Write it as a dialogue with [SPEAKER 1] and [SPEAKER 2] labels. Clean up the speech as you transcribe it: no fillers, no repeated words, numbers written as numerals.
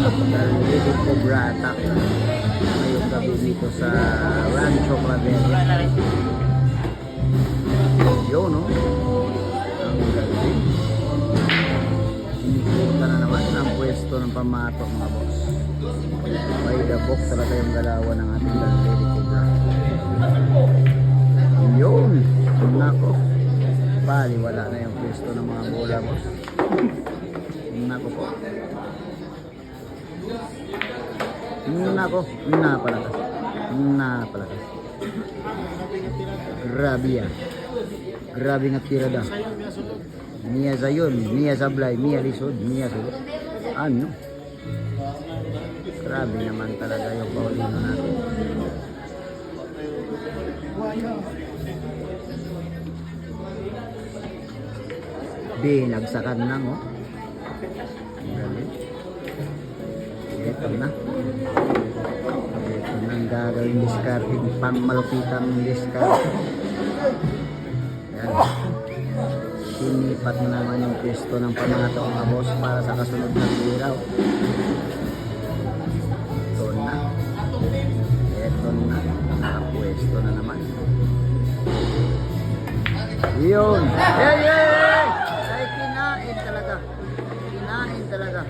[SPEAKER 1] Galletic Cobra Attack ngayong gabi dito sa Rancho Claveria. Yun, no? Ang galing. Sinikutan na naman ang pwesto ng pamato, mga boss. By the book talaga yung galawan ng ating Galletic Cobra. Yun! Nako. Bali, wala na yung pwesto ng mga bola, boss. Nako po. Nako, napalakas. Napalakas. Grabe yan. Grabe nga tirada. Mia Zayon, Mia Zablay, Mia Lisod, Mia Sulot. Ano? Grabe naman talaga yung Paulino natin. Binagsakan lang, oh. Galing. Ito na. Ito na ang gagawin discarding, pang malupitang discarding. Yan. Sinipat na naman yung pwesto ng pamato, mga boss, para sa kasunod na tiraw. Ito na. Ito na. Nakapwesto na naman. Yun. Hey, hey, hey! Ay, kinain talaga. Kinain talaga.